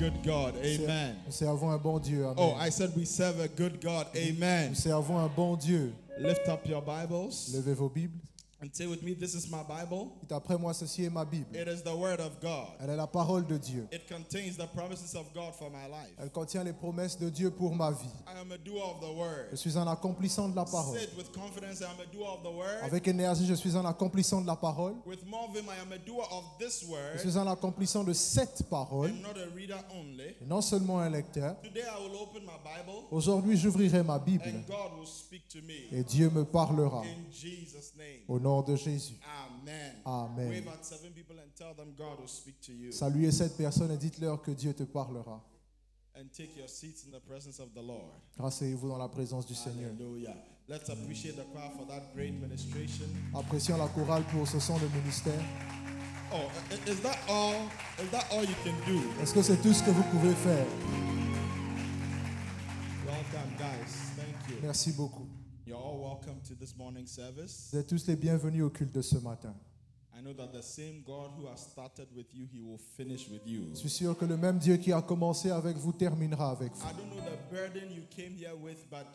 good God. Amen. Nous servons un bon Dieu. Amen. Oh, I said we serve a good God. Amen. Nous servons un bon Dieu. Lift up your Bibles Levez vos Bibles. and say with me, this is my Bible. Dites après moi, ceci est ma Bible. It is the Word of God. Elle est la parole de Dieu. It contains the promises of God for my life. Elle contient les promesses de Dieu pour ma vie. I am a doer of the Je Word. suis un accomplissant de la parole. Sit with confidence, I am a doer of the Word. Avec énergie, je suis un accomplissant de la parole. With more vim, I am a doer of this Je Word suis un accomplissant de cette parole, and not a reader only. et non seulement un lecteur. Today I will open my Bible Aujourd'hui, j'ouvrirai ma Bible and God will speak to me. et Dieu me parlera. In Jesus' name. Au nom de Jésus. Amen. Amen. Wave at 7 people and tell them God will speak to you. Saluez cette personne et dites-leur que Dieu te parlera. And take your seats in the presence of the Lord. Rasseyez-vous dans la présence du Seigneur. Hallelujah. Let's appreciate the choir for that great ministration. Apprécions la chorale pour ce son de ministère. Oh, is that all? Is that all you can do? Est-ce que c'est tout ce que vous pouvez faire? Welcome, guys. Thank you. Merci beaucoup. You're all welcome to this morning service. Vous êtes tous les bienvenus au culte de ce matin. I know that the same God who has started with you, He will finish with you. Je suis sûr que le même Dieu qui a commencé avec vous terminera avec vous. I don't know the burden you came here with, but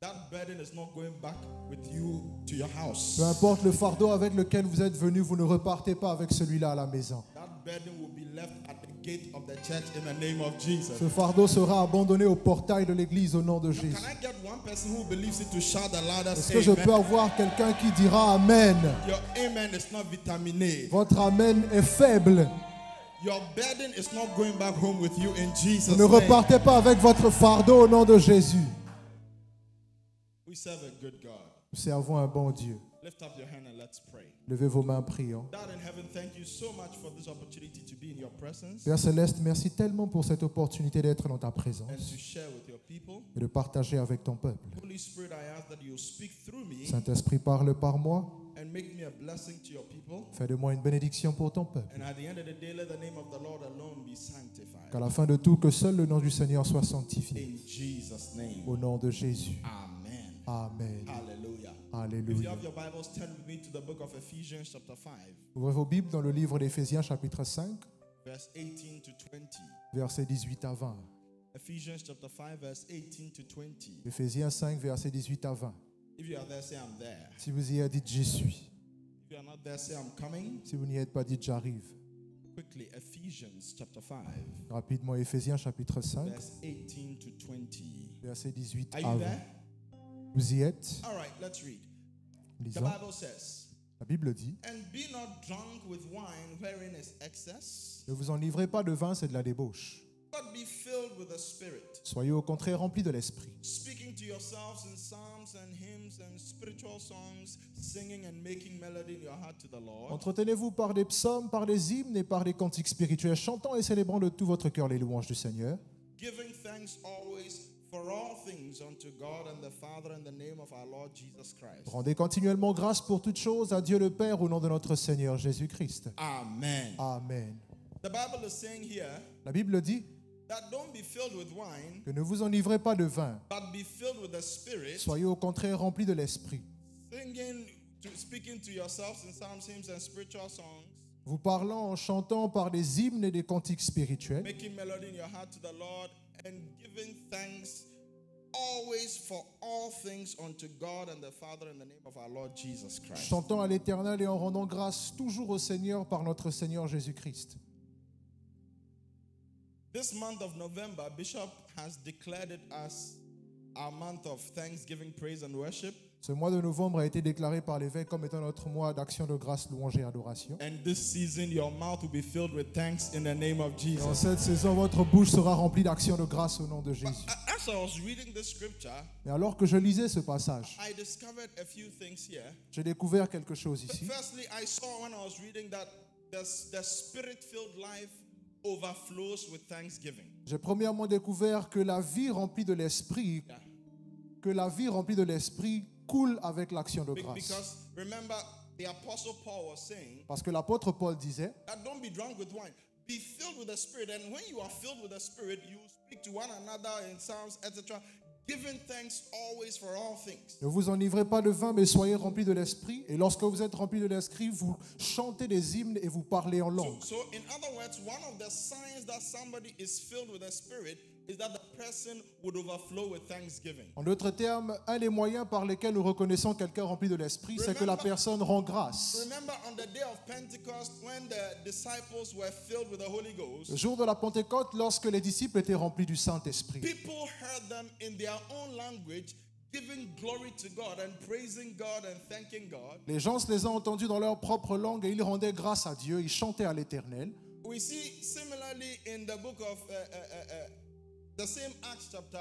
that burden is not going back with you to your house. Peu importe le fardeau avec lequel vous êtes venus, vous ne repartez pas avec celui-là à la maison. That burden will be left at the gate of the church in the name of Jesus. Ce fardeau sera abandonné au portail de l'église au nom de Jésus. Can I get one person who believes it to shout the loudest Est-ce que je peux amen? avoir quelqu'un qui dira Amen? Your amen is not vitaminé. Votre Amen est faible. Your burden is not going back home with you in Jesus' Vous ne name. repartez pas avec votre fardeau au nom de Jésus. We serve a good God. Nous servons un bon Dieu. Lift up your hand and let's pray. Levez vos mains, prions. Dad in heaven, thank you so much for this opportunity to be in your presence Père Céleste, merci tellement pour cette opportunité d'être dans ta and présence to share with your people. et de partager avec ton peuple. Holy Spirit, I ask that you speak through me Saint-Esprit, parle par moi. and make me a blessing to your people. Fais de moi une bénédiction pour ton peuple. And at the end of the day, let the name of the Lord alone be sanctified. Qu'à la fin de tout, que seul le nom du Seigneur soit sanctifié. In Jesus' name. Au nom de Jésus. Amen. Amen. Hallelujah. If you Alléluia. have your Bibles, turn with me to the book of Ephesians chapter 5, Ouvrez vos Bibles dans le livre d'Éphésiens chapitre 5, verse 18 to 20. versets 18 à 20. Ephesians chapter 5, verse 18 to 20. Éphésiens 5, versets 18 à 20. If you are there, say I'm there. Si vous y êtes, dites j'y suis. If you are not there, say I'm coming. Si vous n'y êtes pas, dites j'arrive. Quickly, Ephesians chapter 5, Rapidement, Éphésiens chapitre 5, verse 18 to 20. verset 18 Are à you 20. there? Vous y êtes? All right, let's read. The Lisons. Bible says, La Bible dit, and be not drunk with wine wherein is excess, ne vous enivrez pas de vin, c'est de la débauche. but be filled with the Spirit, Soyez au contraire remplis de l'Esprit, speaking to yourselves in psalms and hymns and spiritual songs, singing and making melody in your heart to the Lord, Entretenez-vous par des psaumes, par des hymnes et par des cantiques spirituels, chantant et célébrant de tout votre cœur les louanges du Seigneur, giving thanks always for all things unto God and the Father in the name of our Lord Jesus Christ. Rendez continuellement grâce pour toutes choses à Dieu le Père au nom de notre Seigneur Jésus-Christ. Amen. Amen. The Bible is saying here La Bible dit that don't be filled with wine, que ne vous enivrez pas de vin, but be filled with the Spirit, soyez au contraire remplis de l'Esprit, speaking to yourselves in psalms, hymns, and spiritual songs, vous parlant en chantant par des hymnes et des cantiques spirituels, making melody in your heart to the Lord, and giving thanks always for all things unto God and the Father in the name of our Lord Jesus Christ. chantant à l'Éternel et en rendant grâce toujours au Seigneur par notre Seigneur Jésus-Christ. This month of November, Bishop has declared it as our month of thanksgiving, praise, and worship. Ce mois de novembre a été déclaré par l'évêque comme étant notre mois d'action de grâce, louange et adoration. And this season, your mouth will be filled with thanks in the name of Et en Jesus. cette saison, votre bouche sera remplie d'actions de grâce au nom de Jésus. As I was reading this scripture, Et alors que je lisais ce passage, I discovered a few things here. j'ai découvert quelque chose ici. Firstly, I saw when I was reading that the spirit-filled life overflows with thanksgiving. J'ai premièrement découvert que la vie remplie de l'esprit, coule avec l'action de grâce. Because remember, the Apostle Paul was saying Parce que l'apôtre Paul disait, that don't be drunk with wine. Be filled with the Spirit. And when you are filled with the Spirit, you speak to one another in psalms, etc. giving thanks always for all things. Ne vous enivrez pas de vin, mais soyez remplis de l'esprit. Et lorsque vous êtes remplis de l'esprit, vous chantez des hymnes et vous parlez en langue. So in other words, one of the signs that somebody is filled with the Spirit is that the person would overflow with thanksgiving. En d'autres termes, un des moyens par lesquels nous reconnaissons quelqu'un rempli de l'esprit, c'est que la personne rend grâce. Remember on the day of Pentecost when the disciples were filled with the Holy Ghost, Le jour de la Pentecôte, lorsque les disciples étaient remplis du Saint-Esprit, people heard them in their own language giving glory to God and praising God and thanking God. les gens les ont entendus dans leur propre langue et ils rendaient grâce à Dieu, ils chantaient à l'Éternel. We see similarly in the book of the same Acts chapter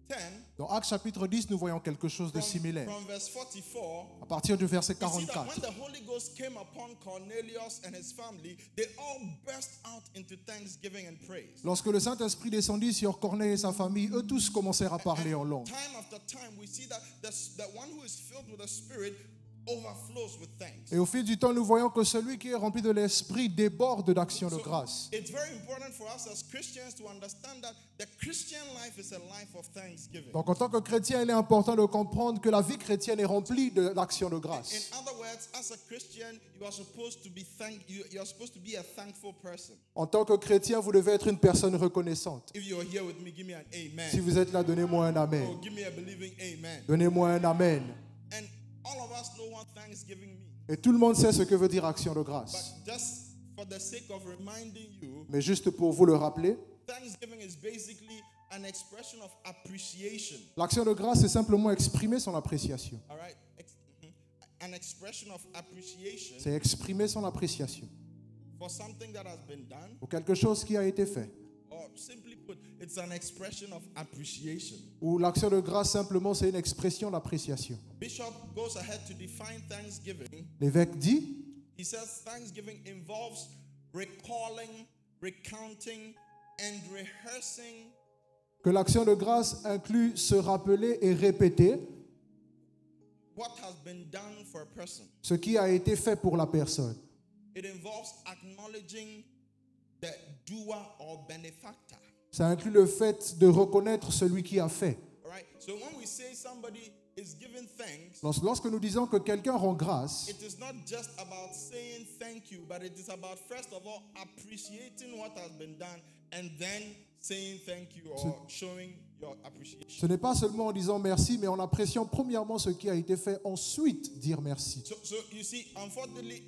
10, Dans Actes chapitre 10, nous voyons quelque chose de similaire. from verse 44. À partir du verset You see that 44, when the Holy Ghost came upon Cornelius and his family, they all burst out into thanksgiving and praise. lorsque le Saint-Esprit descendit sur Corneille et sa famille, eux tous commencèrent à parler en langue. Time after time, we see that the one who is filled with the Spirit overflows with thanks. Et au fil du temps, nous voyons que celui qui est rempli de l'Esprit déborde d'actions de grâce. It's very important for us as Christians to understand that the Christian life is a life of thanksgiving. Donc en tant que chrétien, il est important de comprendre que la vie chrétienne est remplie d'actions de In grâce. other words, as a Christian, you are supposed to be you are supposed to be a thankful person. En tant que chrétien, vous devez être une personne reconnaissante. If you're here with me, give me an amen. Si vous êtes là, donnez-moi un Oh, amen. give me a believing amen. Donnez-moi un amen. And all of us know what thanksgiving means. Et tout le monde sait ce que veut dire action de grâce. But just for the sake of reminding you, Mais juste pour vous le rappeler, thanksgiving is basically an expression of appreciation. l'action de grâce, c'est simplement exprimer son appréciation. All right? An expression of appreciation C'est exprimer son appréciation for something that has been done, pour quelque chose qui a été fait. or simply put, it's an expression of appreciation. Ou l'action de grâce, simplement, c'est une expression d'appréciation. Bishop goes ahead to define thanksgiving. L'évêque dit, He says thanksgiving involves recalling, recounting, and rehearsing que l'action de grâce inclut se rappeler et répéter what has been done for a person. ce qui a été fait pour la personne. It involves acknowledging the doer or benefactor. Ça inclut le fait de reconnaître celui qui a fait. All right? So when we say somebody is giving thanks, Lorsque nous disons que quelqu'un rend grâce, it is not just about saying thank you, but it is about first of all appreciating what has been done and then saying thank you or showing your appreciation. ce n'est pas seulement en disant merci, mais en appréciant premièrement ce qui a été fait, ensuite dire merci. So you see, unfortunately,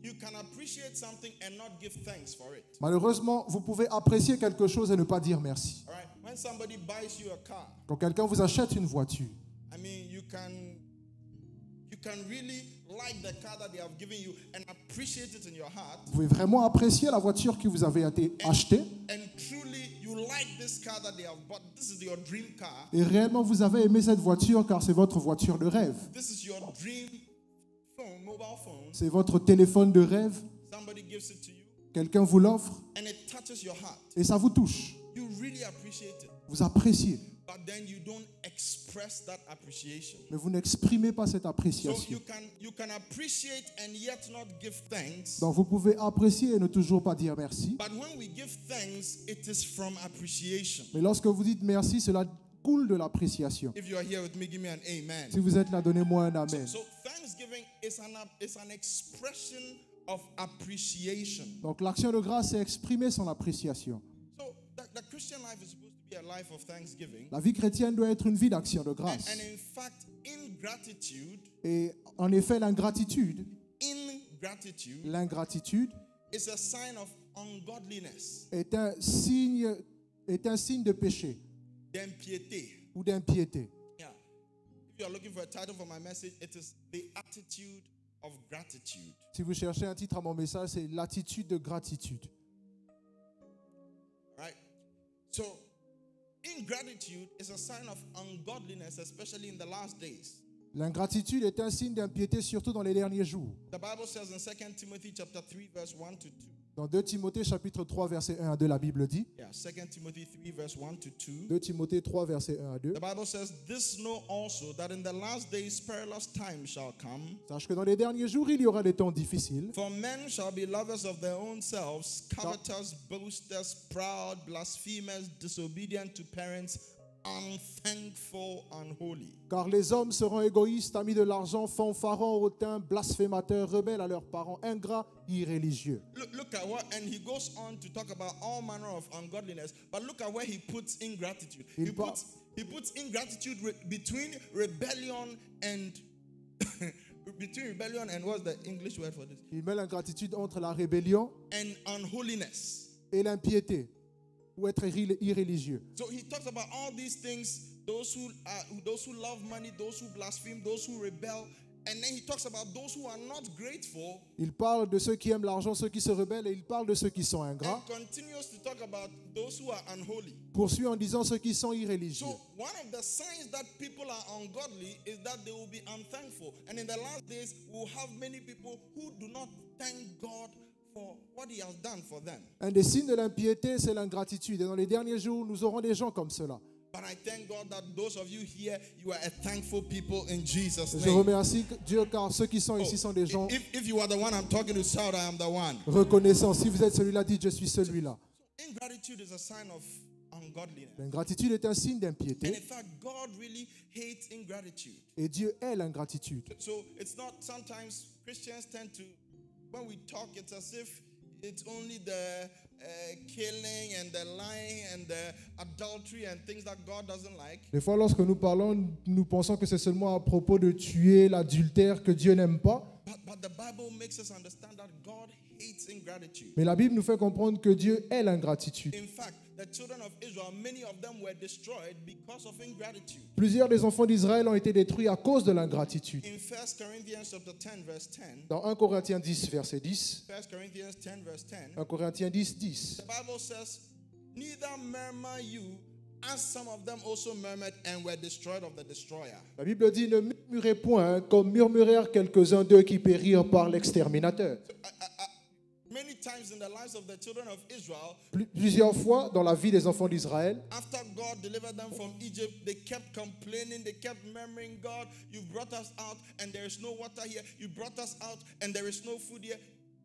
you can appreciate something and not give thanks for it. Malheureusement, vous pouvez apprécier quelque chose et ne pas dire merci. All right? When somebody buys you a car, Quand quelqu'un vous achète une voiture, I mean, you can really like the car that they have given you and appreciate it in your heart. vous pouvez vraiment apprécier la voiture qui vous avait été achetée And truly, you like this car that they have bought. This is your dream car. et réellement vous avez aimé cette voiture car c'est votre voiture de rêve. This is your dream phone, mobile phone. C'est votre téléphone de rêve. Somebody gives it to you Quelqu'un vous l'offre and it touches your heart. et ça vous touche. You really appreciate it. Vous appréciez, But then you don't express that appreciation. mais vous n'exprimez pas cette So appréciation. you can appreciate and yet not give thanks. Donc vous pouvez apprécier et ne toujours pas dire merci. But when we give thanks, it is from appreciation. Mais lorsque vous dites merci, cela coule de l'appréciation. If you are here with me, give me an amen. Si vous êtes là, donnez-moi un amen. So thanksgiving is an expression of appreciation. Donc l'action de grâce, c'est exprimer son appréciation. So the Christian life is supposed to be a life of thanksgiving. La vie chrétienne doit être une vie d'action de And grâce. in fact, Et en effet, ingratitude l'ingratitude is a sign of ungodliness, est un signe de péché d'impiété. ou d'impiété. Yeah. If you are looking for a title for my message, it is the attitude of gratitude. Si vous cherchez un titre à mon message, c'est l'attitude de gratitude. Right? So, ingratitude is a sign of ungodliness, especially in the last days. L'ingratitude est un signe d'impiété, surtout dans les derniers jours. The Bible says in 2 Timothy chapter 3, verse 1 to 2. Dans 2 Timothée chapitre 3 verset 1 à 2, la Bible dit, Yeah, 2 Timothy 3, verse 1 to 2. 2 Timothée 3 verset 1 à 2, The Bible says, "This know also that in the last days perilous times shall come. sache que dans les derniers jours, il y aura des temps difficiles. For men shall be lovers of their own selves, covetous, boasters, proud, blasphemers, disobedient to parents, unthankful, unholy. Car les hommes seront égoïstes, amis de l'argent, fanfarons, hautains, blasphémateurs, rebelles à leurs parents, ingrats, irréligieux. Look at what, and he goes on to talk about all manner of ungodliness, but look at where he puts ingratitude. He puts ingratitude between rebellion and between rebellion and what's the English word for this? Il met l'ingratitude entre la rébellion And unholiness. et l'impiété, ou être irréligieux. So he talks about all these things, those who love money, those who blaspheme, those who rebel, and then he talks about those who are not grateful. Il parle de ceux qui aiment l'argent, ceux qui se rebellent, et il parle de ceux qui sont ingrats. And continues to talk about those who are unholy. Poursuit en disant ceux qui sont irréligieux. So one of the signs that people are ungodly is that they will be unthankful. And in the last days, we'll have many people who do not thank God for what he has done for them. Un des signes de l'impiété, c'est l'ingratitude. Et dans les derniers jours, nous aurons des gens comme cela. But I thank God that those of you here, you are a thankful people in Jesus' Je name. remercie Dieu car ceux qui sont ici sont des gens If you are the one I'm talking to, shout, I am the one. reconnaissants. Si vous êtes celui-là, dites je suis celui-là. Ingratitude is a sign of ungodliness. L'ingratitude est un signe And in d'impiété fact, God really hates ingratitude. et Dieu hait l'ingratitude. So it's not, sometimes Christians tend to, when we talk, it's as if it's only the killing and the lying and the adultery and things that God doesn't like. Des fois, lorsque nous parlons, nous pensons que c'est seulement à propos de tuer, l'adultère que Dieu n'aime pas. But the Bible makes us understand that God hates ingratitude. Mais la Bible nous fait comprendre que Dieu hait l'ingratitude. In fact, the children of Israel, many of them were destroyed because of ingratitude. Plusieurs des enfants d'Israël ont été détruits à cause de l'ingratitude. In 1 Corinthians chapter 10 verse 10, Dans 1 Corinthiens 10, verset 10, 1 Corinthians 10 verse 10, 1 Corinthiens 10, 10. the Bible says, neither murmur you, as some of them also murmured and were destroyed of the destroyer. La Bible dit, ne murmurez point, comme murmurèrent quelques-uns d'eux qui périrent par l'exterminateur. Many times in the lives of the children of Israel, Plusieurs fois dans la vie des enfants d'Israël, after God delivered them from Egypt, they kept complaining, they kept murmuring, God, you brought us out and there is no water here. You brought us out and there is no food here.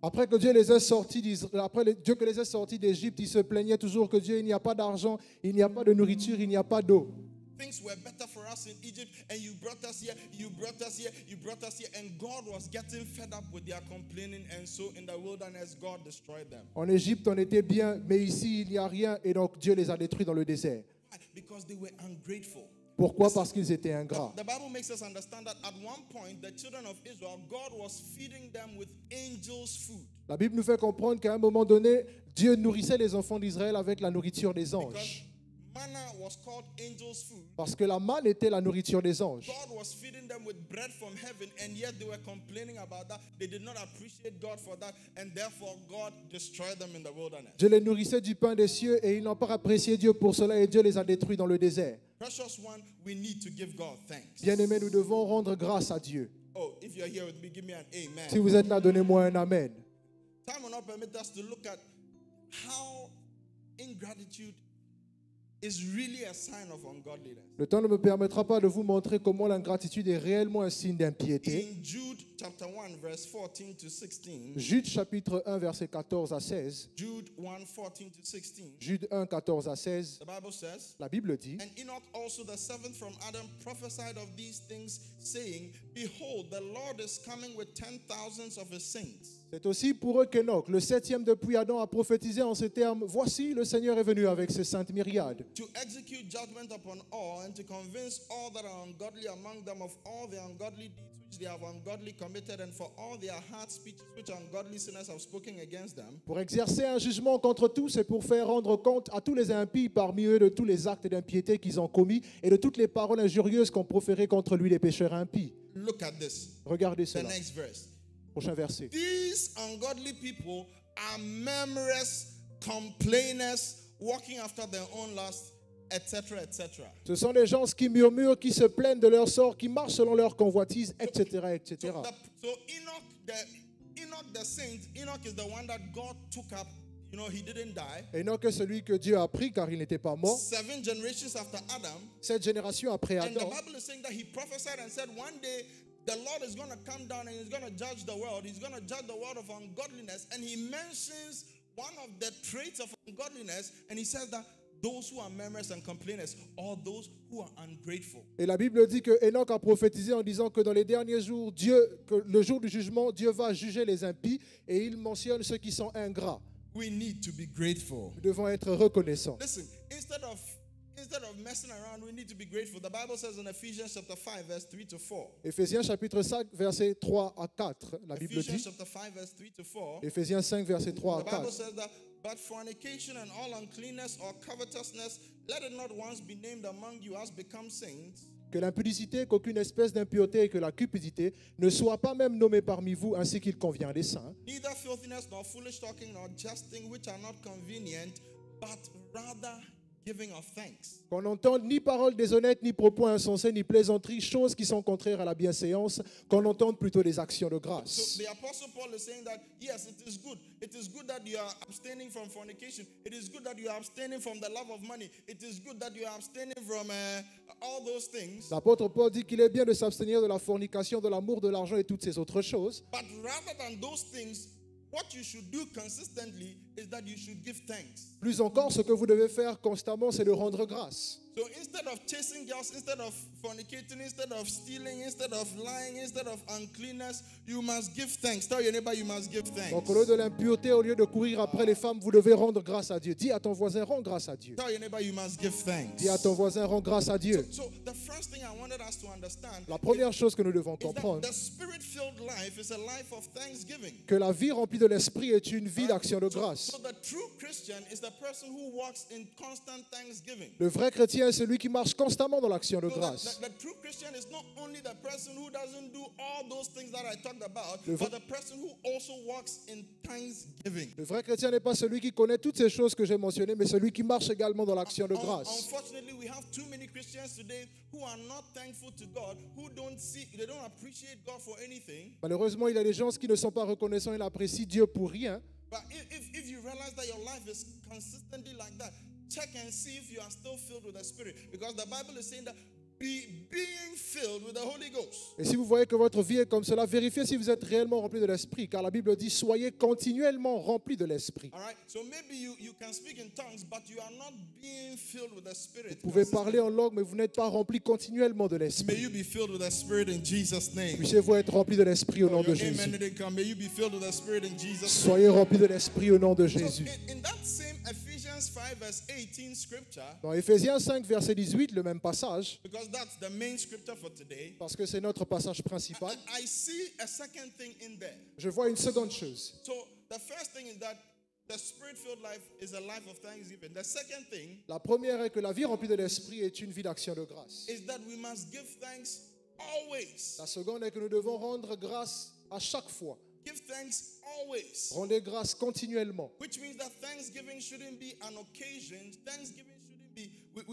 après que Dieu les ait sortis Dieu que les ait sortis d'Égypte, ils se plaignaient toujours que Dieu, il n'y a pas d'argent, il n'y a pas de nourriture, il n'y a pas d'eau. Things were better for us in Egypt, and you brought us here, you brought us here, you brought us here, and God was getting fed up with their complaining, and so in the wilderness, God destroyed them. En Égypte, on était bien, mais ici, il n'y a rien, et donc Dieu les a détruits dans le désert. Why? Because they were ungrateful. Pourquoi? Parce qu'ils étaient ingrats. The Bible makes us understand that at one point, the children of Israel, God was feeding them with angels' food. La Bible nous fait comprendre qu'à un moment donné, Dieu nourrissait les enfants d'Israël avec la nourriture des anges. Manna was called angels' food. Parce que la manne était la nourriture des anges. God was feeding them with bread from heaven, and yet they were complaining about that. They did not appreciate God for that, and therefore God destroyed them in the wilderness. Dieu les nourrissait du pain des cieux et ils n'ont pas apprécié Dieu pour cela et Dieu les a détruits dans le désert. Precious one, we need to give God thanks. Bien-aimés, nous devons rendre grâce à Dieu. Oh, if you're here with me, give me an amen. Si vous êtes là, donnez-moi un amen. Time will not permit us to look at how ingratitude is really a sign of ungodliness. Le temps ne me permettra pas de vous montrer comment l'ingratitude est réellement un signe d'impiété. In Jude chapter 1, verse 14 to 16, Jude chapitre 1, verset 14 à 16. Jude 1, 14 to 16, Jude 1, 14 à 16. the Bible says, La Bible dit, and Enoch also the seventh from Adam prophesied of these things, saying, behold, the Lord is coming with 10,000s of his saints. c'est aussi pour eux qu'Enoch, le septième depuis Adam, a prophétisé en ces termes, voici, le Seigneur est venu avec ses saintes myriades, To execute judgment upon all, and to convince all that are ungodly among them of all their ungodly deeds which they have ungodly committed, and for all their hard speeches which ungodly sinners have spoken against them. pour exercer un jugement contre tous et pour faire rendre compte à tous les impies parmi eux de tous les actes d'impiété qu'ils ont commis et de toutes les paroles injurieuses qu'ont proférées contre lui les pécheurs impies. Look at this. Regardez The cela. next verse. Prochain verset. These ungodly people are murmurers, complainers, walking after their own lusts, etc., etc. Ce sont les gens qui murmurent, qui se plaignent de leur sort, qui marchent selon leur convoitise, etc., etc. So Enoch the saint, Enoch is the one that God took up. You know, he didn't die. Enoch est celui que Dieu a pris car il n'était pas mort. 7 generations after Adam. 7 générations après And the Adam. Bible is saying that he prophesied and said one day the Lord is going to come down and he's going to judge the world. He's going to judge the world of ungodliness. And he mentions one of the traits of ungodliness and he says that those who are murmurers and complainers, or those who are ungrateful. Et la Bible dit que Enoch a prophétisé en disant que dans les derniers jours, le jour du jugement, Dieu va juger les impies et il mentionne ceux qui sont ingrats. We need to be grateful. Nous devons être reconnaissants. Listen, instead of messing around, we need to be grateful. The Bible says in Ephesians chapter 5, verse 3 to 4. Éphésiens chapitre 5, versets 3 à 4. La Bible Ephesians dit, chapter 5, verse 3 to 4. Éphésiens 5, versets 3 à The Bible 4. says that, but fornication and all uncleanness or covetousness, let it not once be named among you as become saints. Que l'impudicité, qu'aucune espèce d'impureté et que la cupidité ne soient pas même nommées parmi vous ainsi qu'il convient des saints. Neither filthiness nor foolish talking nor jesting, which are not convenient, but rather giving of thanks. Qu'on n'entende ni paroles déshonnêtes, ni propos insensés, ni plaisanteries, choses qui sont contraires à la bienséance, qu'on entende plutôt des actions de So grâce. the Apostle Paul is saying that, yes, it is good. It is good that you are abstaining from fornication. It is good that you are abstaining from the love of money. It is good that you are abstaining from all those things. L'apôtre Paul dit qu'il est bien de s'abstenir de la fornication, de l'amour de l'argent et toutes ces autres choses. But rather than those things, what you should do consistently is that you should give thanks. Plus encore, ce que vous devez faire constamment, c'est de rendre grâce. So instead of chasing girls, instead of fornicating, instead of stealing, instead of lying, instead of uncleanness, you must give thanks. Tell your neighbor you must give thanks. Donc au lieu de l'impureté, au lieu de courir après les femmes, vous devez rendre grâce à Dieu. Dis à ton voisin, rends grâce à Dieu. Tell your neighbor you must give thanks. Dis à ton voisin, rends grâce à Dieu. So the first thing I wanted us to understand La première chose que nous devons is that comprendre, the spirit-filled life is a life of thanksgiving. que la vie remplie de l'esprit est une vie d'action de grâce. So the true Christian is the person who walks in constant thanksgiving. Le vrai chrétien est celui qui marche constamment dans l'action de So grâce. the true Christian is not only the person who doesn't do all those things that I talked about, Le vrai- but the person who also walks in thanksgiving. Le vrai chrétien n'est pas celui qui connaît toutes ces choses que j'ai mentionnées, mais celui qui marche également dans l'action de grâce. Unfortunately, we have too many Christians today who are not thankful to God, they don't appreciate God for anything. Malheureusement, il y a des gens qui ne sont pas reconnaissants et n'apprécient Dieu pour rien. But if you realize that your life is consistently like that, check and see if you are still filled with the Spirit. Because the Bible is saying that being filled with the Holy Ghost. Et si vous voyez que votre vie est comme cela, vérifiez si vous êtes réellement rempli de l'Esprit, car la Bible dit « Soyez continuellement remplis de l'Esprit ». All right? So maybe you can speak in tongues, but you are not being filled with the Spirit. Vous pouvez parler en langue, mais vous n'êtes pas rempli continuellement de May l'Esprit. you be filled with the Spirit in Jesus' name. Puissiez-vous être rempli de l'Esprit au nom de Your Jésus. amen didn't come. May you be filled with the Spirit in Jesus' name. Soyez remplis de l'Esprit au nom de So Jésus. in that same Ephesians 5 verse 18 scripture, Dans Éphésiens 5, verset 18, le même passage, because that's the main scripture for today, parce que c'est notre passage principal, I see a second thing in there. je vois une seconde chose. So the first thing is that the spirit-filled life is a life of thanksgiving. The second thing La première est que la vie remplie de l'Esprit est une vie d'action de grâce. is that we must give thanks always. La seconde est que nous devons rendre grâce à chaque fois. Give thanks always. Rendez grâce continuellement. Which means that Thanksgiving shouldn't be an occasion. Thanksgiving shouldn't be,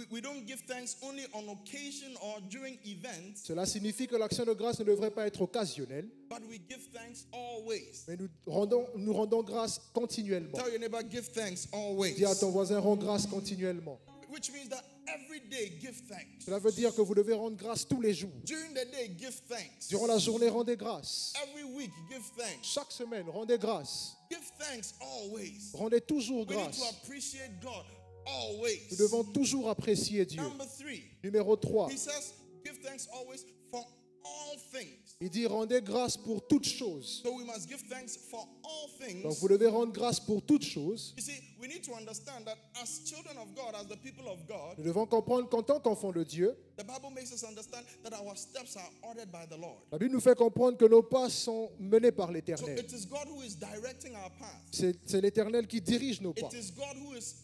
we don't give thanks only on occasion or during events, Cela signifie que l'action de grâce ne devrait pas être occasionnelle, but we give thanks always. mais nous rendons grâce continuellement. Tell your neighbor, give thanks always. Dis à ton voisin, rends grâce continuellement. Which means that every day give thanks. Cela veut dire que vous devez rendre grâce tous les jours. During the day, give thanks. Durant la journée, rendez grâce. Every week, give thanks. Chaque semaine, rendez grâce. Give thanks always. Rendez toujours We need to grâce. appreciate God always. Nous devons toujours apprécier Dieu. Number 3, Numéro 3, he says, give thanks always for all things. il dit rendez grâce pour toutes choses. So we must give thanks for all things. Donc vous devez rendre grâce pour toutes choses. You see, we need to understand that as children of God, as the people of God, Nous devons comprendre qu'en tant qu'enfants de Dieu, the Bible makes us understand that our steps are ordered by the Lord. la Bible nous fait comprendre que nos pas sont menés par So l'Éternel. it is God who is directing our path. C'est l'Éternel qui dirige nos pas. It is God who is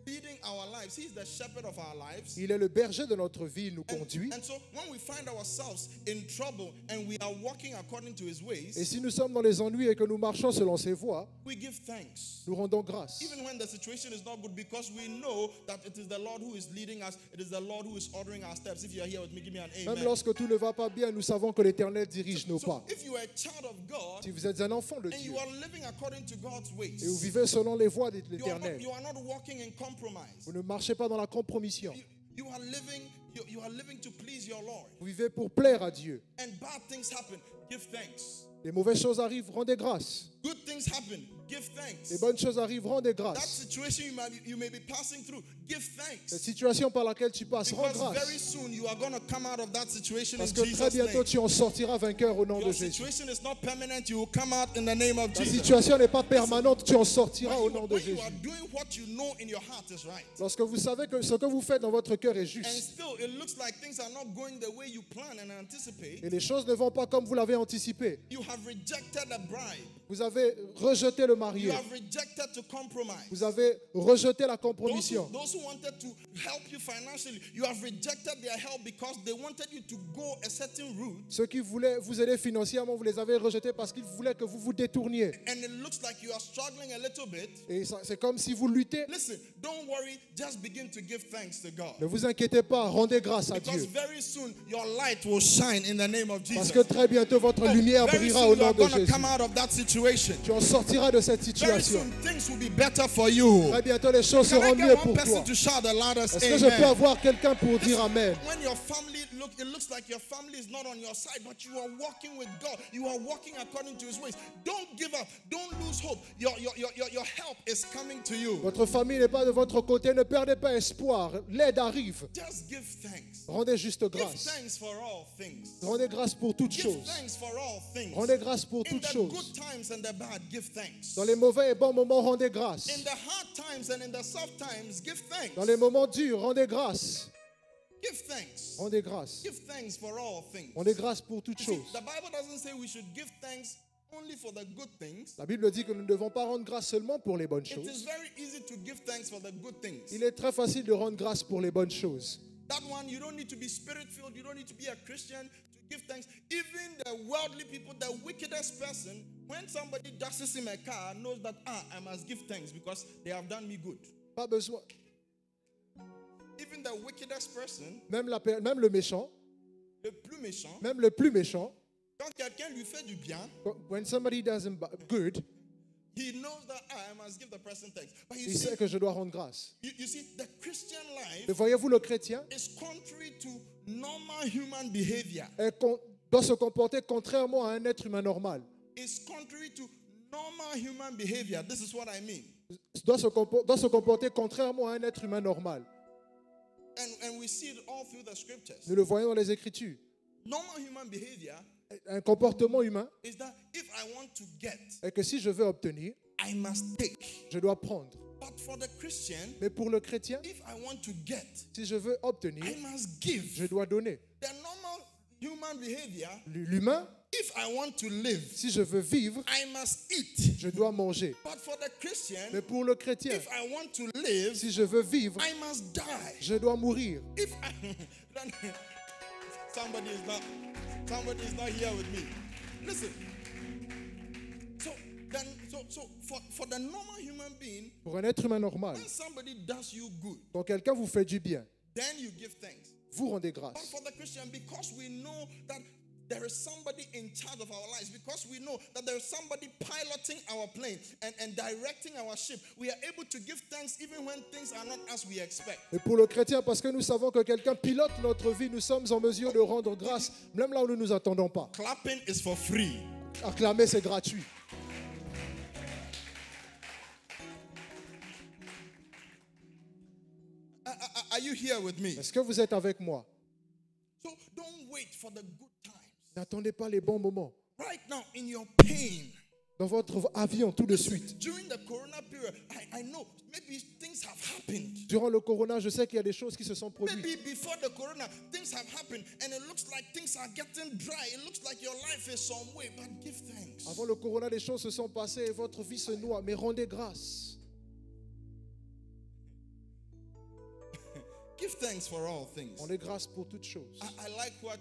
leading our lives. He is the shepherd of our lives. Il est le berger de notre vie, il nous conduit. And so when we find ourselves in trouble and we are walking according to his Et ways, si nous sommes dans les ennuis et que nous marchons selon ses voies, we give thanks. nous rendons grâce. Even when the situation is not good, because we know that it is the Lord who is leading us, it is the Lord who is ordering our steps. If you are here with me, give me an Même amen. lorsque tout ne va pas bien, nous savons que l'Éternel dirige nos So pas. if you are a child of God Si vous êtes un enfant de and Dieu you are living according to God's ways, et vous vivez selon les voies de you l'Éternel, are not walking in compromise. vous ne marchez pas dans la compromission. You are living to please your Lord. Vous vivez pour plaire à Dieu. And bad things happen. Give thanks. Les mauvaises choses arrivent, rendez grâce. good things happen, give thanks. Les bonnes choses arrivent, rends des That grâces. situation you may be passing through, give thanks. Cette situation par laquelle tu passes, rends Because very grâce. soon you are going to come out of that situation Parce in que très Jesus' bientôt name. tu en sortiras vainqueur au nom Your de Jésus. situation is not permanent. You will come out in the name of La Jesus. situation n'est pas permanente, tu en sortiras au nom de When you Jésus. are doing what you know in your heart is right, Lorsque vous savez que ce que vous faites dans votre cœur est and juste, still it looks like things are not going the way you plan and anticipate, et les choses ne vont pas comme vous l'avez anticipé, you have rejected a bribe. vous avez rejeté le You marié, have rejected to compromise. vous avez rejeté la Those who compromission. wanted to help you financially, you have rejected their help because they wanted you to go a certain route, Ceux qui voulaient vous aider financièrement, vous les avez rejetés parce qu'ils voulaient que vous vous détourniez. and it looks like you are struggling a little bit. Et c'est comme si vous luttez. Listen, don't worry, just begin to give thanks to God. Ne vous inquiétez pas, rendez grâce à Because Dieu. very soon your light will shine in the name of Parce Jesus. que très bientôt votre lumière Very brillera soon au you nom are de going to Jésus. come out of that situation. Tu en sortiras de cette Very situation. soon things will be better for you. Très bientôt les choses Can I seront get mieux one pour toi. person to shout the loudest Est-ce que je peux amen? avoir quelqu'un pour dire Amen? When your family it looks like your family is not on your side, but you are walking with God. You are walking according to His ways. Don't give up. Don't lose hope. Your help is coming to you. Votre famille n'est pas de votre côté, ne perdez pas espoir. L'aide arrive. Just give thanks. Rendez juste Give grâce. thanks for all things. Rendez grâce pour toutes Give choses. thanks for all things. Rendez grâce pour In toutes the choses. good times and the bad, give thanks. Dans les mauvais et bons moments, rendez grâce. In the hard times and in the soft times, give thanks. Dans les moments durs, rendez grâce. Give thanks. Rendez grâce. Give thanks for all things. Rendez grâce pour toutes You see, choses. the Bible doesn't say we should give thanks only for the good things. La Bible dit que nous ne devons pas rendre grâce seulement pour les bonnes It is choses. very easy to give thanks for the good things. Il est très facile de rendre grâce pour les bonnes choses. That one, you don't need to be spirit-filled. You don't need to be a Christian to give thanks. Even the worldly people, the wickedest person, when somebody dashes him a car, knows that, I must give thanks because they have done me good. Pas besoin. Even the wickedest person, Même le méchant, le plus méchant, même le plus méchant, quand quelqu'un lui fait du bien, when somebody does him good, he knows that I must give the person thanks. But you il see, sait que je dois rendre grâce. you see, the Christian Et life voyez-vous, le chrétien is contrary to normal human behavior. doit se comporter contrairement à un être humain normal. It's contrary to normal human behavior. This is what I mean. Doit se comporter contrairement à un être humain normal. And we see it all through the scriptures. Nous le voyons dans les Écritures. Normal human behavior Un comportement humain is that if I want to get, est que si je veux obtenir, I must take. je dois prendre. But for the Christian, Mais pour le chrétien, if I want to get, si je veux obtenir, I must give. je dois donner. The normal human behavior, L'humain, if I want to live, si je veux vivre, I must eat. je dois manger. But for the Christian, Mais pour le chrétien, if I want to live, si je veux vivre, I must die. je dois mourir. If I, somebody is not here with me. Listen. So for the normal human being, Pour un être humain normal, when somebody does you good, quand quelqu'un vous fait du bien, then you give thanks. vous rendez But grâce. for the Christian, because we know that there is somebody in charge of our lives, because we know that there is somebody piloting our plane and directing our ship, we are able to give thanks even when things are not as we expect. Et pour le chrétien, parce que nous savons que quelqu'un pilote notre vie, nous sommes en mesure de rendre grâce, même là où nous ne nous attendons pas. Clapping is for free. Acclamer, c'est gratuit. Are you here with me? Est-ce que vous êtes avec moi? So don't wait for the good times. N'attendez pas les bons moments. Right now, in your pain, Dans votre avion, tout de suite. during the corona period, I know maybe things have happened. Durant le corona, je sais qu'il y a des choses qui se sont produites. Maybe before the corona, things have happened and it looks like things are getting dry. It looks like your life is some way, but give thanks. Avant le corona, des choses se sont passées et votre vie se noie. Mais rendez grâce. Give thanks for all things. Rendez grâce pour toutes choses. I like what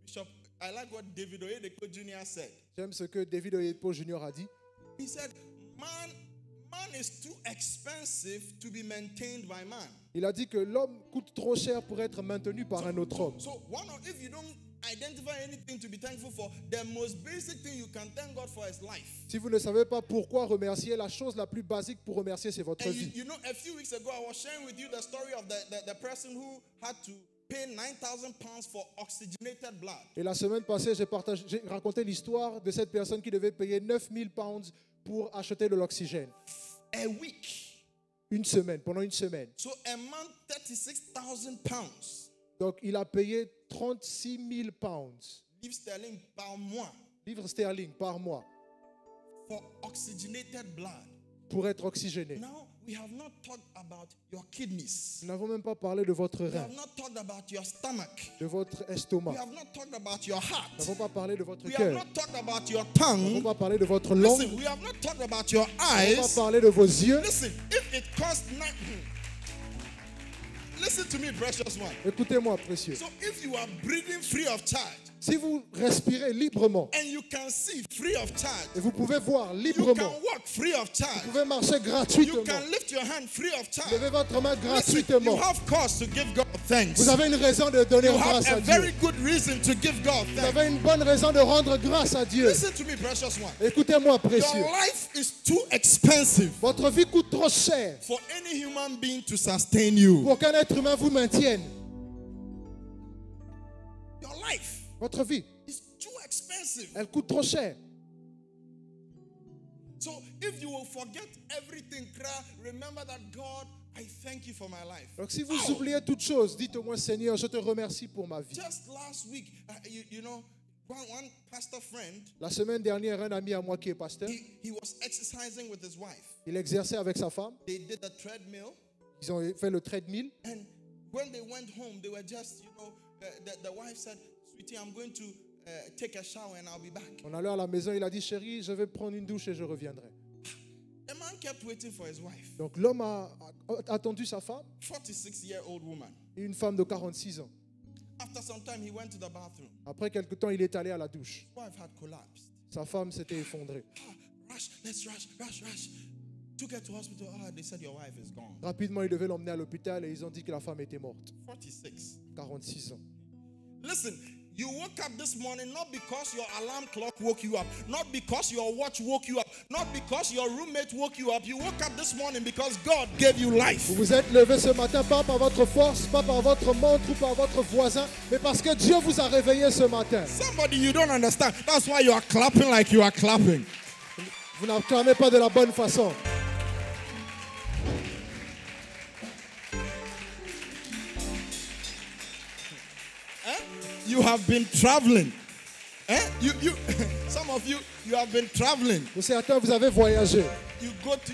Bishop, I like what David Oyedepo Jr. said. J'aime ce que David Oyedepo Jr. a dit. He said, man is too expensive to be maintained by man. Il a dit que l'homme coûte trop cher pour être maintenu par un autre homme. So if you don't identify anything to be thankful for, the most basic thing you can thank God for is life. Si vous ne savez pas pourquoi remercier, la chose la plus basique pour remercier, c'est votre And vie. you know, a few weeks ago, I was sharing with you the story of the person who had to pay 9,000 pounds for oxygenated blood. Et la semaine passée, j'ai raconté l'histoire de cette personne qui devait payer 9000 pounds pour acheter de l'oxygène. A week. Pendant une semaine. So a month, 36,000 pounds. Donc, il a payé 36 000 pounds. Livres sterling par mois. Livres sterling par mois. For oxygenated blood. Pour être oxygéné. Now, we have not talked about your kidneys. Nous n'avons même pas parlé de votre We rein, have not talked about your stomach. de votre We estomac. have not talked about your Nous heart. n'avons pas parlé de votre We have cœur. not talked about your Nous n'avons tongue. pas parlé de votre langue. Listen, we have not talked about your Nous n'avons pas eyes. parlé de vos yeux. Listen, if it costs listen to me, precious one. Écoutez-moi, précieux. So if you are breathing free of charge Si vous respirez librement and you can see free of charge, et vous pouvez voir you librement, can walk free of vous charge, pouvez marcher you gratuitement, can lift your hand free of charge. levez votre main Listen, you gratuitement. have cause to give God thanks. Vous avez une raison de donner You have grâce a à very Dieu. good reason to give God Vous thanks. avez une bonne raison de rendre grâce à Dieu. Listen to me, precious one. Écoutez-moi, précieux. Your life is too expensive Votre vie coûte trop cher for any human being to sustain you. pour qu'un être humain vous maintienne. Your life Votre vie, is too expensive. elle coûte trop cher. So if you will forget everything, remember that God, I thank you for my life. Donc si vous How? oubliez toute chose, dites au moins Seigneur, je te remercie pour ma vie. Just last week, you know, one pastor friend, La semaine dernière, un ami à moi qui est pasteur, he was exercising with his wife. il exerçait avec sa femme. They did the treadmill, Ils ont fait le treadmill. and when they went home, they were just, the wife said, "Sweetie, I'm going to take a shower and I'll be back." On allait à la maison, il a dit, chérie, je vais prendre une douche et je reviendrai. The man kept waiting for his wife, Donc l'homme a attendu sa femme, 46-year-old woman. une femme de 46 ans. After some time, he went to the bathroom. Après quelque temps, il est allé à la douche. His wife had collapsed. Sa femme s'était effondrée. Rush, let's rush. Took her to hospital. They said your wife is gone. Rapidement, ils devaient l'emmener à l'hôpital et ils ont dit que la femme était morte. 46. 46 ans. Listen, you woke up this morning not because your alarm clock woke you up, not because your watch woke you up, not because your roommate woke you up. You woke up this morning because God gave you life. Vous vous êtes levé ce matin, pas par votre force, pas par votre montre ou par votre voisin, mais parce que Dieu vous a réveillé ce matin. Somebody you don't understand. That's why you are clapping like you are clapping. Vous n'acclamez pas de la bonne façon. You have been traveling. Some of you have been traveling. Pour certains, vous avez voyagé. You go to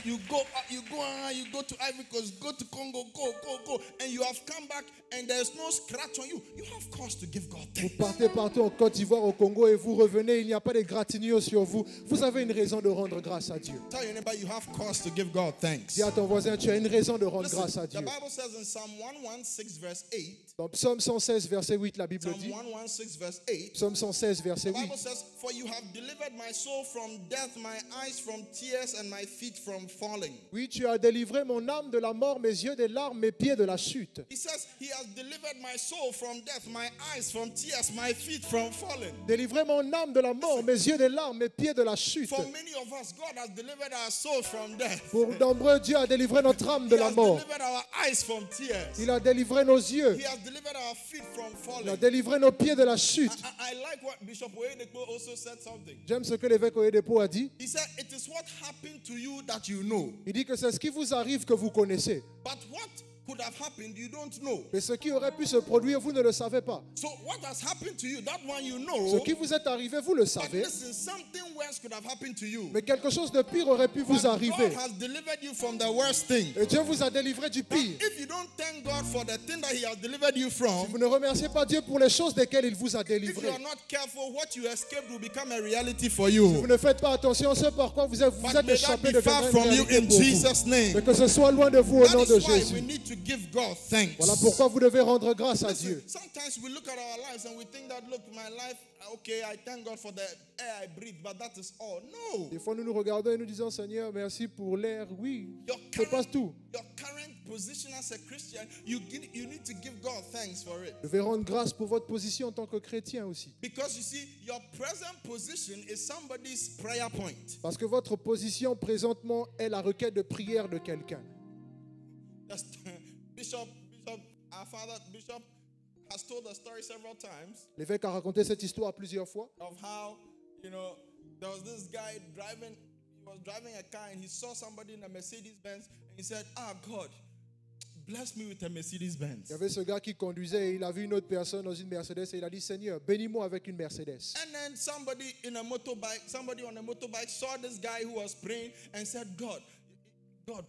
Ivory Coast, go to Congo, go, and you have come back and there's no scratch on you. You have cause to give God Vous thanks. partez partout en Côte d'Ivoire, au Congo et vous revenez, il n'y a pas de gratignures sur vous. Vous avez une raison de rendre grâce à Dieu. Tell your neighbor you have cause to give God thanks. Dis à ton voisin, tu as une raison de rendre Listen, grâce à the Dieu. Bible says in Psalm 116 verse 8, Dans Psaume 116, verset 8, la Bible Psalm dit, 116 verse 8, Psaume 116, verset the 8, Bible says, "For you have delivered my soul from death, my eyes from tears, and my feet from falling." oui, tu as délivré mon âme de la mort, mes yeux des larmes, mes pieds de la chute. He says, He has delivered my soul from death, my eyes from tears, my feet from falling. Délivré mon âme de la mort, mes yeux des larmes, mes pieds de la chute. For many of us, God has delivered our soul from death. Pour nombreux, Dieu a délivré notre âme de He la has mort. delivered our eyes from tears. Il a délivré nos yeux. He has delivered our feet from Il a falling. délivré nos pieds de la chute. I like what Bishop Oyedepo also said something. J'aime ce que l'évêque Oyedepo a dit. He said, "It is what happened to you that you know. Il dit que c'est ce qui vous arrive que vous connaissez. But what could have happened, you don't know. Mais ce qui aurait pu se produire, vous ne le savez pas. So what has happened to you, that one you Ce know. qui vous est arrivé, vous le But savez. listen, something worse could have happened to you. Mais quelque chose de pire aurait pu vous But arriver. God has delivered you from the worst thing. Et Dieu vous a délivré du Now, pire. if you don't thank God for the thing that He has delivered you Si from, vous ne remerciez pas Dieu pour les choses desquelles il vous a if you délivré, are not careful, what you escaped will become a reality for vous you. ne faites pas attention à ce par quoi vous êtes But may that échappé be de far devenir from une you réalité in pour vous. Jesus' name. Mais que ce soit loin de vous au That nom de is why we Jésus. need to give God thanks. Voilà pourquoi vous devez rendre grâce à Listen, Dieu. sometimes we look at our lives and we think that, look, my life, okay, I thank God for the air I breathe, but that is all. No. Des fois, nous nous regardons et nous disons, Seigneur, merci pour l'air. Oui, Your c'est pas tout. current position as a Christian, you need to give God thanks for it. Vous devez rendre grâce pour votre position en tant que chrétien aussi. Because you see, your present position is somebody's prayer point. Parce que votre position présentement est la requête de prière de quelqu'un. Just, Bishop, our father, Bishop has told the story several times L'évêque a raconté cette histoire plusieurs fois. of how, there was this guy driving, he was driving a car and he saw somebody in a Mercedes-Benz and he said, God, bless me with a Mercedes-Benz. Il y avait ce gars qui conduisait et il a vu une autre personne dans une Mercedes et il a dit, Seigneur, bénis-moi avec une Mercedes. And then somebody on a motorbike saw this guy who was praying and said, God,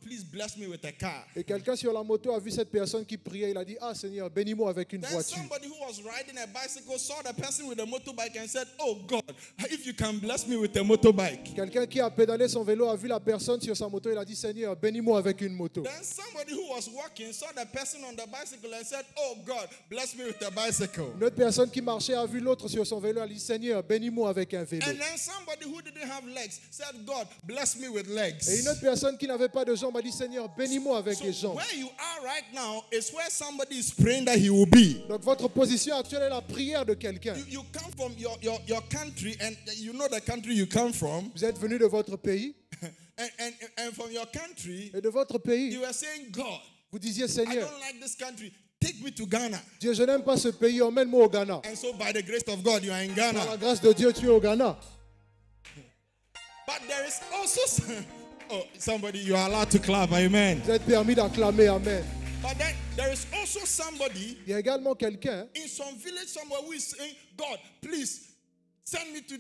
please bless me with a car. Et quelqu'un sur la moto a vu cette personne qui priait. Il a dit, ah Seigneur, bénis-moi avec une Then voiture. somebody who was riding a bicycle saw the person with a motorbike and said, oh God, if you can bless me with a motorbike. Quelqu'un qui a pédalé son vélo a vu la personne sur sa moto. Il a dit, Seigneur, bénis-moi avec une moto. Then somebody who was walking saw the person on the bicycle and said, oh God, bless me with a bicycle. Une autre personne qui marchait a vu l'autre sur son vélo. Elle a dit, Seigneur, bénis-moi avec un vélo. And then somebody who didn't have legs said, God, bless me with legs. Et une autre personne qui n'avait pas de jambes a dit, Seigneur, bénis-moi avec les So jambes. where you are right now is where somebody is praying that he will be. Donc votre position actuelle est la prière de quelqu'un. You come from your country and you know the country you come from. Vous êtes venu de votre pays. And from your country, Et de votre pays, you are saying, God, vous disiez, I Seigneur, don't like this country. Take me to Ghana. Dieu, je n'aime pas ce pays, emmène-moi au Ghana. And so by the grace of God, you are in Par la Ghana. grâce de Dieu, tu es au Ghana. But there is also somebody, you are allowed to clap, amen. Vous êtes permis d'acclamer, amen. But then there is also somebody Il y a également quelqu'un in some village somewhere who is saying, God, please send me to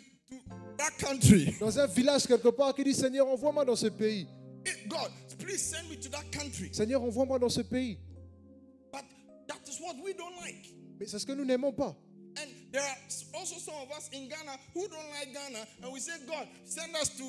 that country. dans un village quelque part qui dit, Seigneur, envoie-moi dans ce pays. God, please send me to that country. Seigneur, envoie-moi dans ce pays. But that is what we don't like. Mais c'est ce que nous n'aimons pas. And there are also some of us in Ghana who don't like Ghana, and we say, God, send us to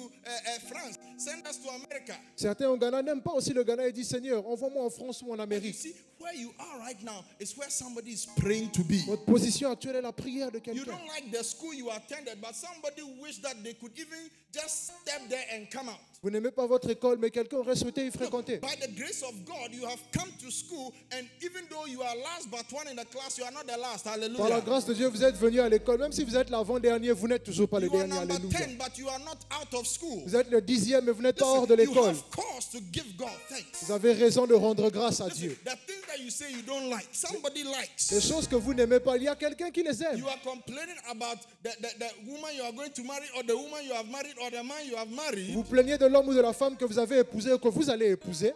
France, send us to America. Certains au Ghana n'aiment pas aussi le Ghana et disent, Seigneur, envoie-moi en France ou en And you Amérique. see, where you are right now is where somebody is praying to be. Votre position actuelle est la prière de You quelqu'un. don't like the school you attended, but somebody wish that they could even just step there and come out. Vous n'aimez pas votre école, mais quelqu'un aurait souhaité y fréquenter. By the grace of God, you have come to school, and even though you are last but one in the class, you are not the last. Par la Hallelujah. grâce de Dieu, vous êtes venu à l'école. Même si vous êtes l'avant-dernier, vous n'êtes toujours pas le You are dernier. number Alléluia. 10, but you are not out of school. Vous êtes le 10e, mais vous n'êtes pas hors de Listen, you l'école. have cause to give God thanks. Vous avez raison de rendre grâce à Listen, Dieu. the things that you say you don't like, somebody likes. Les choses que vous n'aimez pas, il y a quelqu'un qui les aime. You are complaining about the woman you are going to marry, or the woman you have married, or the man you have married. Vous plaignez de l'homme ou de la femme que vous avez épousé ou que vous allez épouser.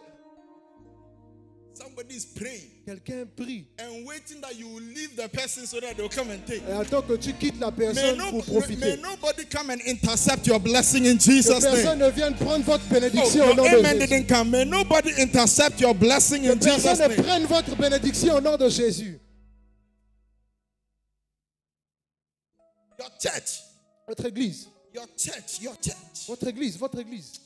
Somebody is praying Quelqu'un prie and waiting that you will leave the person so that they'll come and take. et attend que tu quittes la May, personne pour profiter. nobody come and intercept your blessing in Que Jesus' personne name. ne vienne prendre votre Oh, bénédiction au your nom de amen Jésus. didn't come. May nobody intercept your blessing Que in Jesus' personne ne name. prenne votre bénédiction au nom de Jésus. Your church, Votre église, your church, your church. votre église, votre église.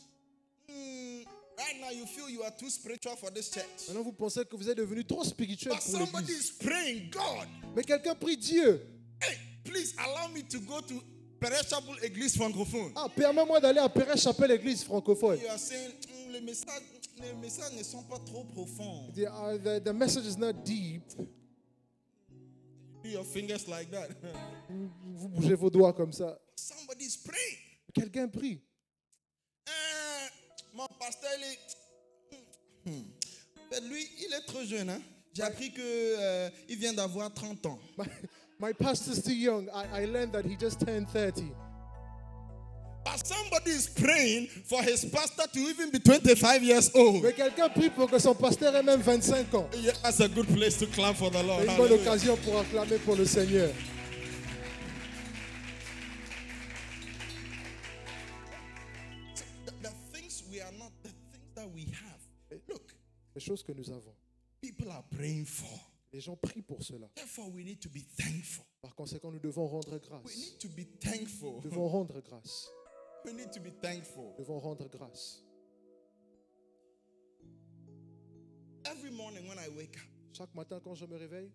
Right now you feel you are too spiritual for this church. Maintenant, vous pensez que vous êtes devenu trop spirituel But pour somebody l'église. is praying, God, Mais quelqu'un prie Dieu. hey, please allow me to go to Perishable Église francophone. Ah, permets-moi d'aller à Perret-Chapelle, église francophone. You are saying, les messages ne sont pas trop profonds. The message is not deep. Do your fingers like that. Vous bougez vos doigts comme ça. Somebody is praying. Quelqu'un prie. Mon pasteur, lui, il est trop jeune. Hein? J'ai appris qu'il vient d'avoir 30 ans. My pastor's too young. I learned that he just turned 30. But somebody is praying for his pastor to even be 25 years old. Mais quelqu'un prie pour que son pasteur ait même 25 ans. Yeah, that's a good place to clap for the Lord. C'est une bonne Hallelujah. occasion pour acclamer pour le Seigneur. The things we are not, the things that we have. Look, Les choses que nous avons. people are praying for. Les gens prient pour cela. Therefore, we need to be thankful. Par conséquent, nous devons rendre We grâce. need to be thankful. Nous devons rendre grâce. We need to be thankful. Nous devons rendre grâce. Every morning when I wake up, Chaque matin, quand je me réveille,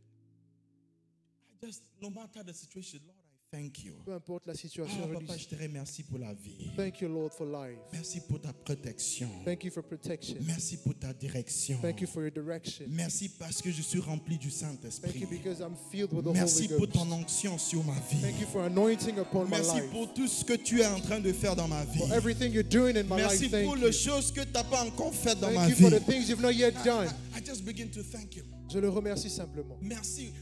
no matter the situation, Lord, I thank you. peu importe la situation Ah, papa, religieuse. je te remercie pour la vie. Thank you, Lord, for life. Merci pour ta protection. Thank you for protection. Merci pour ta direction. Thank you for your direction. Merci parce que je suis rempli du Thank Saint-Esprit. you because I'm filled with the Merci Holy pour ton Ghost. onction sur ma vie. Thank you for anointing upon my Merci life. pour tout ce que tu es en train de faire dans ma vie. For everything you're doing in my Merci life, thank pour you. les choses que tu n'as pas encore faites dans ma Thank you for vie. the things you've not yet done. I just begin to thank you. Je le remercie simplement. Merci.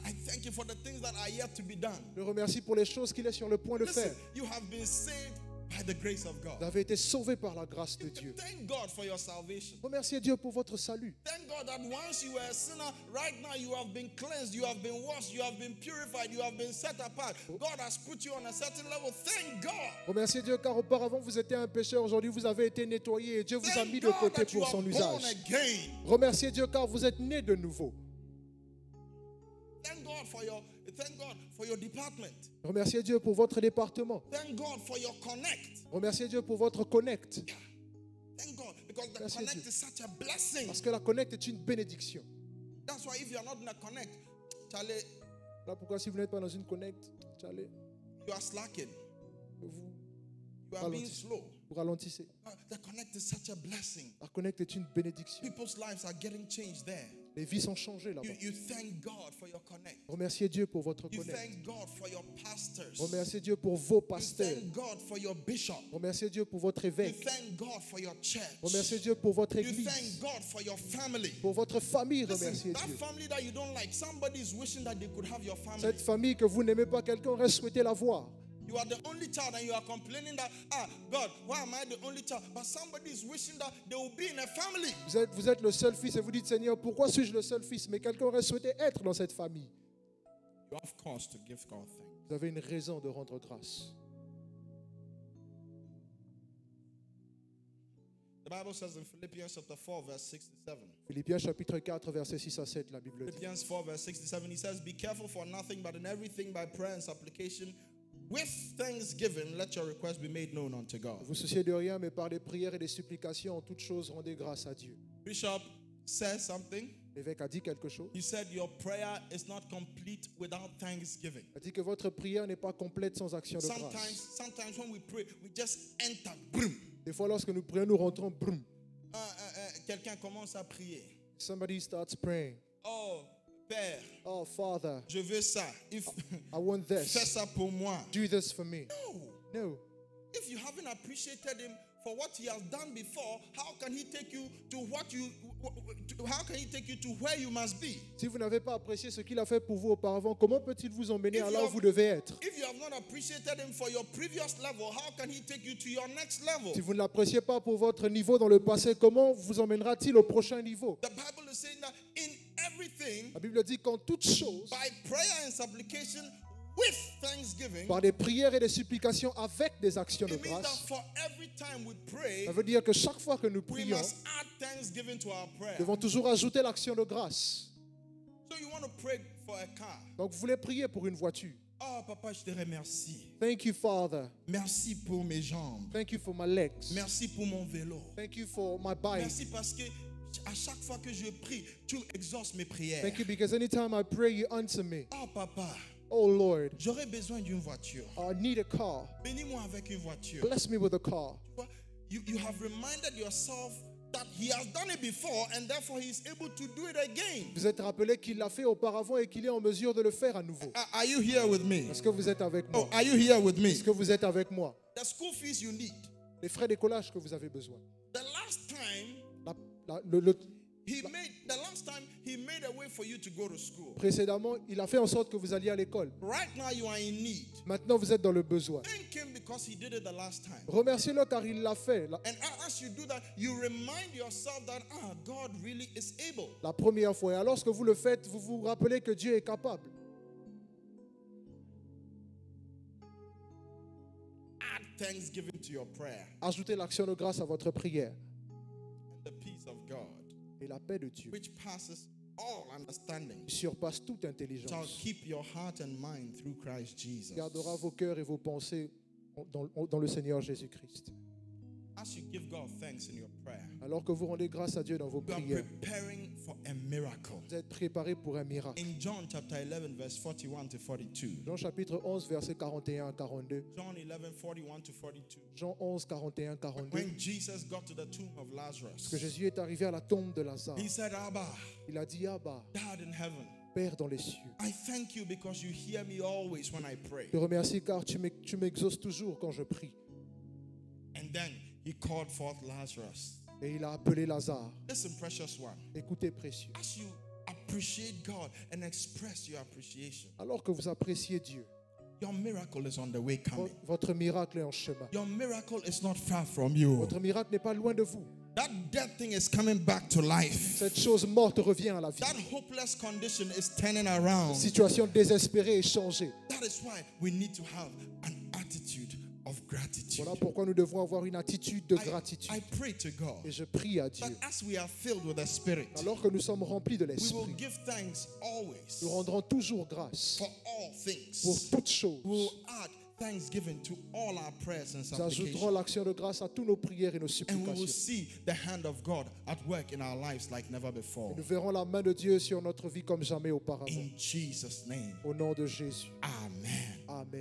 I I thank you for the things that are yet to be done. Je le remercie pour les choses qu'il est sur le point de Listen, faire. you have been saved by the grace of Vous God. avez été sauvés par la grâce de Dieu. Thank God for your salvation. Remerciez Dieu pour votre salut. Thank God that once you were a sinner, right now you have been cleansed, you have been washed, you have been purified, you have been set apart. God has put you on a certain level. Thank God. Remerciez Dieu car auparavant vous étiez un pécheur, aujourd'hui vous avez été nettoyé et Dieu vous a mis Thank de God côté that you pour are son born usage. again. Remerciez Dieu car vous êtes nés de nouveau. Thank God for your department. Remerciez Dieu pour votre département. Thank God for your connect. Remerciez Dieu pour votre connect. Thank God because the Merci connect Dieu. is such a blessing. Parce que la connect est une bénédiction. That's why if you are not in a connect, Charlie, Voilà pourquoi si vous n'êtes pas dans une connect, allez, you are slacking. vous, You are being Ralentissez. slow. vous ralentissez. The connect is such a blessing. La connect est une bénédiction. People's lives are getting changed there. Les vies sont changées là-bas. You thank God for your connect. Remerciez Dieu pour votre You connect. thank God for your pastors. Remerciez Dieu pour vos You pasteurs. thank God for your bishop. Remerciez Dieu pour votre You évêque. thank God for your church. Remerciez Dieu pour votre You église. thank God for your family. Pour votre famille, Listen, remerciez that Dieu. family that you don't like, somebody is wishing that they could have your family. Cette famille que vous n'aimez pas, quelqu'un aurait souhaité la voir. You are the only child and you are complaining that, God, why am I the only child? But somebody is wishing that they will be in a family. Vous êtes le seul fils et vous dites, Seigneur, pourquoi suis-je le seul fils? Mais quelqu'un aurait souhaité être dans cette famille. You have cause to give God thanks. Vous avez une raison de rendre grâce. The Bible says in Philippians chapter 4, verse 6 to 7. Philippiens chapitre 4, versets 6 à 7, la Bible dit. Philippians 4, verse 6 to 7, he says, Be careful for nothing, but in everything by prayer and supplication, with thanksgiving, let your requests be made known unto God. Ne vous souciez de rien, mais par des prières et des supplications, en toutes choses, rendez grâce à Dieu. Bishop says something. L'évêque a dit quelque chose. He said, Your prayer is not complete without thanksgiving. Il a dit que votre prière n'est pas complète sans action de grâce. Sometimes when we pray, we just enter. Boom. Des fois, lorsque nous prions, nous rentrons, brum. Quelqu'un commence à prier. Somebody starts praying. Oh, Père, Oh, Father, je veux ça. If I want fais this. ça pour moi. Do this for me. No. No. If you haven't appreciated him for what he has done before, how can he take you to where you must be? Si vous n'avez pas apprécié ce qu'il a fait pour vous auparavant, comment peut-il vous emmener à là où vous devez être? If you have not appreciated him for your previous level, how can he take you to your next level? Si vous ne l'appréciez pas pour votre niveau dans le passé, comment vous emmènera-t-il au prochain niveau? The Bible is saying that in everything, La Bible dit qu'en toutes choses, by prayer and supplication, with thanksgiving, par des prières et des supplications avec des actions de it means that grâce, for every time we pray, ça veut dire que chaque fois que nous we prions, must add thanksgiving to our prayer. nous devons toujours ajouter l'action de grâce. So you want to pray for a car. Donc vous voulez prier pour une voiture. Oh, papa, je te remercie. Thank you, Father. Merci pour mes jambes. Thank you for my legs. Merci pour mon vélo. Thank you for my bike. Merci parce que à chaque fois que je prie, tu exauces mes prières. Thank you because anytime I pray, you answer me. Oh, papa, Oh, Lord, j'aurais besoin d'une voiture. I need a car. Bénis-moi avec une voiture. Bless me with a car. You have reminded yourself that he has done it before and therefore he is able to do it again. Vous êtes rappelé qu'il l'a fait auparavant et qu'il est en mesure de le faire à nouveau. Are you here with me? Est-ce que vous êtes avec moi? Oh, are you here with me? Est-ce que vous êtes avec moi? The school fees you need. Les frais d'écolage que vous avez besoin. The last time the last time he made a way for you to go to school. Précédemment, il a fait en sorte que vous alliez à l'école. Right now you are in need. Maintenant, vous êtes dans le besoin. Thank him because he did it the last time. Remerciez-le car il l'a fait. And as you do that, you remind yourself that God really is able. La première fois. Et alors, lorsque vous le faites, vous vous rappelez que Dieu est capable. Add thanksgiving to your prayer. Ajoutez l'action de grâce à votre prière. And the peace of God, Et la paix de Dieu, which passes all understanding, qui surpasse toute shall intelligence, keep your heart and mind through Christ Jesus. gardera vos cœurs et vos pensées dans le Seigneur Jésus-Christ. As you give God thanks in your prayer, Alors que vous rendez grâce à Dieu dans vos you are prières, preparing for a miracle. vous êtes préparés pour un miracle. In John chapter 11, verse 41 to 42. Jean chapitre 11, versets 41 à 42. John 11, 41 to 42. Jean 11, 41, 42. When Jesus got to the tomb of Que Lazarus, Jésus est arrivé à la tombe de Lazare. he said, Abba, Il a dit, Abba, Dad in heaven, Père dans les cieux, I thank you because you hear me always when I pray. je te remercie car tu m'exauces toujours quand je prie. And then he called forth Lazarus. Et il a appelé Lazare. Listen, precious one. Écoutez, précieux. As you appreciate God and express your appreciation, alors que vous appréciez Dieu, your miracle is on the way coming. votre miracle est en chemin. Your miracle is not far from you. Votre miracle n'est pas loin de vous. That dead thing is coming back to life. Cette chose morte revient à la vie. That hopeless condition is turning around. Situation désespérée est changée. That is why we need to have an attitude of gratitude. Voilà pourquoi nous devons avoir une attitude de gratitude. I pray to God Et je prie à Dieu, that as we are filled with the Spirit, alors que nous sommes remplis de we will l'Esprit, give thanks always nous rendrons toujours grâce for all things. pour toutes choses. We will add thanksgiving to all our prayers and Nous ajouterons supplications. l'action de grâce à tous nos prières et nos And we will supplications. see the hand of God at work in our lives like never before. Nous verrons la main de Dieu sur notre vie comme jamais auparavant. In Jesus' name. Au nom de Jésus. Amen. Amen.